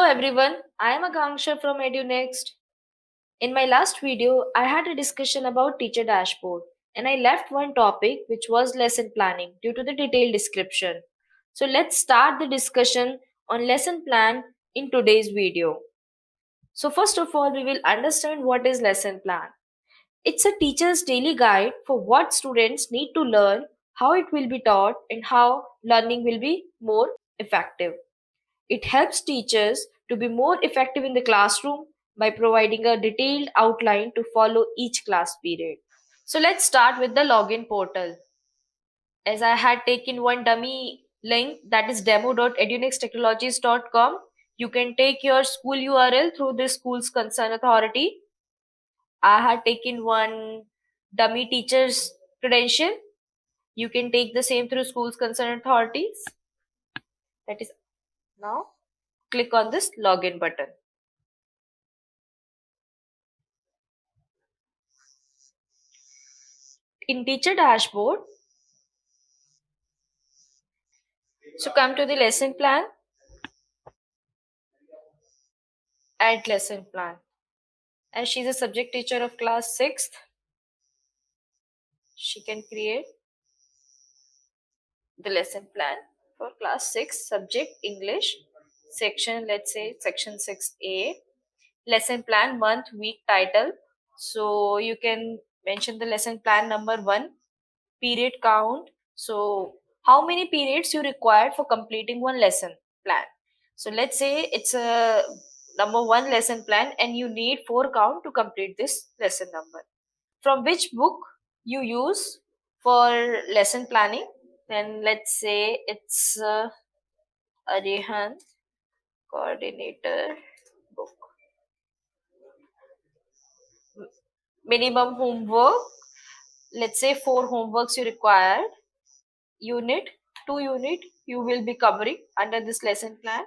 everyone, I am Akanksha from EduNext. In my last video, I had a discussion about teacher dashboard and I left one topic which was lesson planning due to the detailed description. So let's start the discussion on lesson plan in today's video. So first of all, we will understand what is lesson plan. It's a teacher's daily guide for what students need to learn, how it will be taught and how learning will be more effective. It helps teachers to be more effective in the classroom by providing a detailed outline to follow each class period. So let's start with the login portal. As I had taken one dummy link that is demo.edunextechnologies.com, you can take your school URL through the school's concerned authority. I had taken one dummy teacher's credential. You can take the same through school's concerned authorities. That is now click on this login button. In teacher dashboard, so come to the lesson plan, add lesson plan. As she's a subject teacher of class 6th, she can create the lesson plan for class 6 subject English section, let's say section 6A. Lesson plan, month, week, title. So you can mention the lesson plan number 1, period count. So how many periods you required for completing one lesson plan. So let's say it's a number 1 lesson plan and you need 4 count to complete this lesson number. From which book you use for lesson planning? Then let's say it's Arihan coordinator book. Minimum homework, let's say 4 homeworks you required. Unit, 2 unit you will be covering under this lesson plan,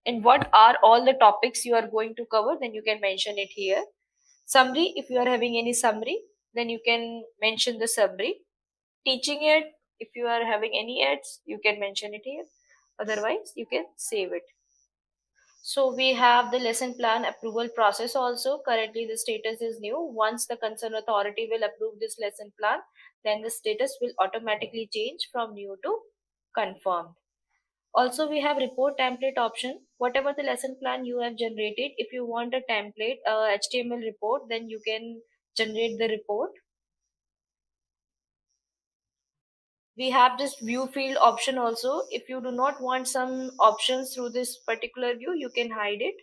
and what are all the topics you are going to cover, then you can mention it here. Summary, if you are having any summary, then you can mention the summary. Teaching it, if you are having any ads, you can mention it here. Otherwise you can save it. So we have the lesson plan approval process also. Currently the status is new. Once the concerned authority will approve this lesson plan, then the status will automatically change from new to confirmed. Also we have report template option. Whatever the lesson plan you have generated, if you want a template, HTML report, then you can generate the report. We have this view field option also. If you do not want some options through this particular view, you can hide it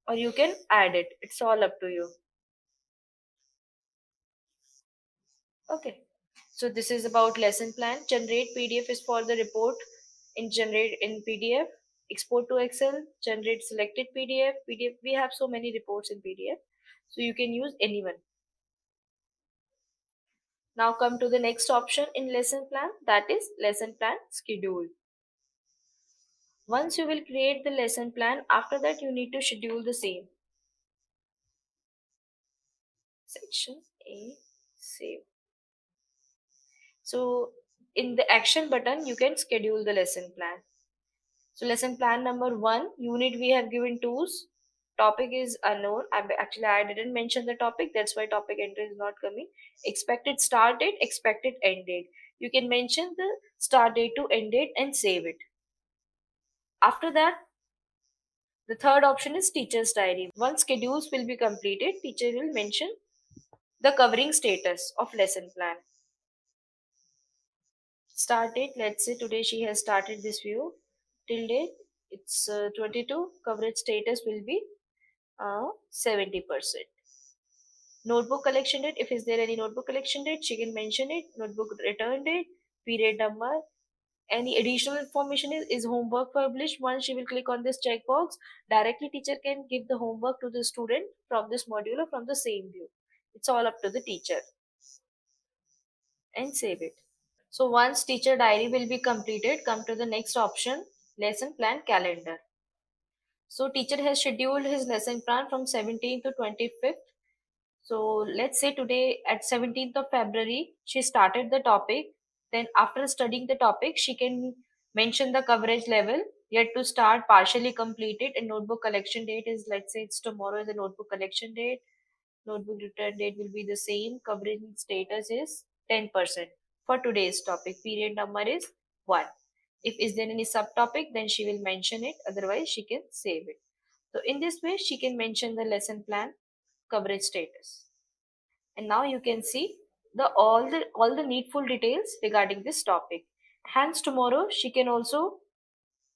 or you can add it. It's all up to you. Okay. So this is about lesson plan. Generate PDF is for the report. In generate in PDF. Export to Excel. Generate selected PDF. PDF. We have so many reports in PDF. So you can use anyone. Now come to the next option in lesson plan, that is lesson plan schedule. Once you will create the lesson plan, after that you need to schedule the same. Section A, save. So in the action button, you can schedule the lesson plan. So lesson plan number 1, unit we have given 2's. Topic is unknown. I didn't mention the topic. That's why topic entry is not coming. Expected start date, expected end date. You can mention the start date to end date and save it. After that, the third option is teacher's diary. Once schedules will be completed, teacher will mention the covering status of lesson plan. Start date, let's say today she has started this view. Till date, it's 22. Coverage status will be 70%. Notebook collection date, if is there any notebook collection date, she can mention it. Notebook return date, period number. Any additional information is homework published. Once she will click on this checkbox, directly teacher can give the homework to the student from this module or from the same view. It's all up to the teacher. And save it. So once teacher diary will be completed, come to the next option, lesson plan calendar. So teacher has scheduled his lesson plan from 17th to 25th. So let's say today at 17th of February, she started the topic. Then after studying the topic, she can mention the coverage level. yet to start, partially completed, and notebook collection date is, let's say it's tomorrow is the notebook collection date. Notebook return date will be the same. Coverage status is 10%. For today's topic, period number is 1. If is there any subtopic, then she will mention it. Otherwise, she can save it. So in this way, she can mention the lesson plan coverage status. And now you can see all the needful details regarding this topic. Hence, tomorrow she can also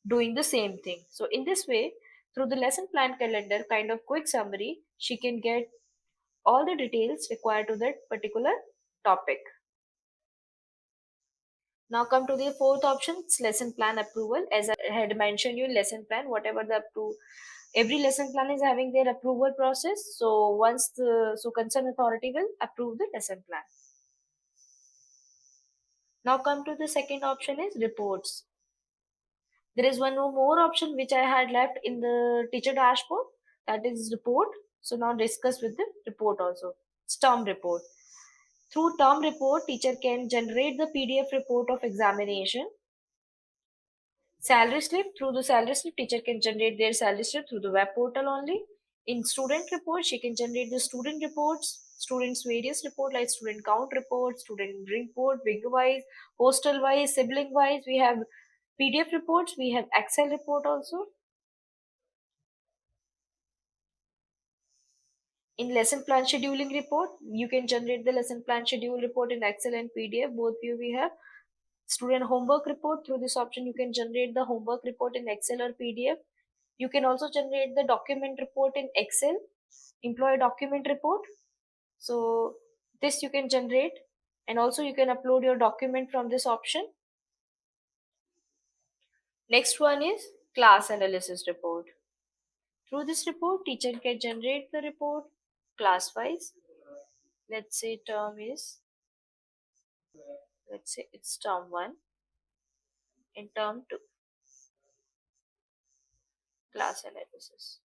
doing the same thing. So in this way, through the lesson plan calendar kind of quick summary, she can get all the details required to that particular topic. Now come to the fourth option, it's lesson plan approval. As I had mentioned you, lesson plan, whatever the every lesson plan is having their approval process. So once the concerned authority will approve the lesson plan. Now come to the second option is reports. There is one more option which I had left in the teacher dashboard, that is report. So now discuss with the report also. It's term report. Through term report, teacher can generate the PDF report of examination. Salary slip, through the salary slip, teacher can generate their salary slip through the web portal only. In student report, she can generate the student reports, students various report like student count report, student report, wing wise, hostel wise, sibling wise. We have PDF reports, we have Excel report also. In lesson plan scheduling report, you can generate the lesson plan schedule report in Excel and PDF. Both view we have. Student homework report, through this option you can generate the homework report in Excel or PDF. You can also generate the document report in Excel, employee document report. So this you can generate, and also you can upload your document from this option. Next one is class analysis report. Through this report, teacher can generate the report class wise. Let's say it's term 1 and term 2 class analysis.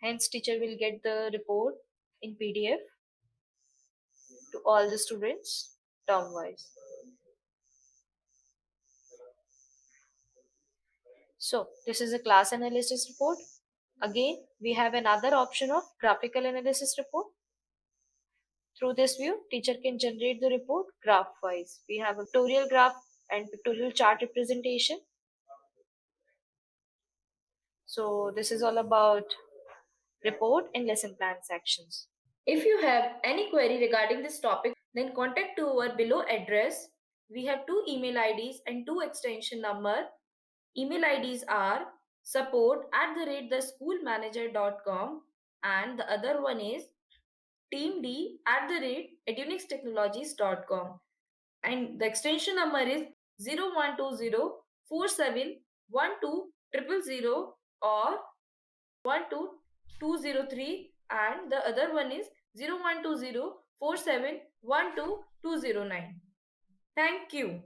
Hence, teacher will get the report in PDF to all the students term wise. So this is a class analysis report. Again, we have another option of graphical analysis report. Through this view, teacher can generate the report graph wise. We have a pictorial graph and pictorial chart representation. So this is all about report and lesson plan sections. If you have any query regarding this topic, then contact to our below address. We have 2 email IDs and 2 extension number. Email IDs are support@theschoolmanager.com and the other one is teamd@edunixtechnologies.com, and the extension number is 0120471200 or 12203, and the other one is 012047122009. Thank you.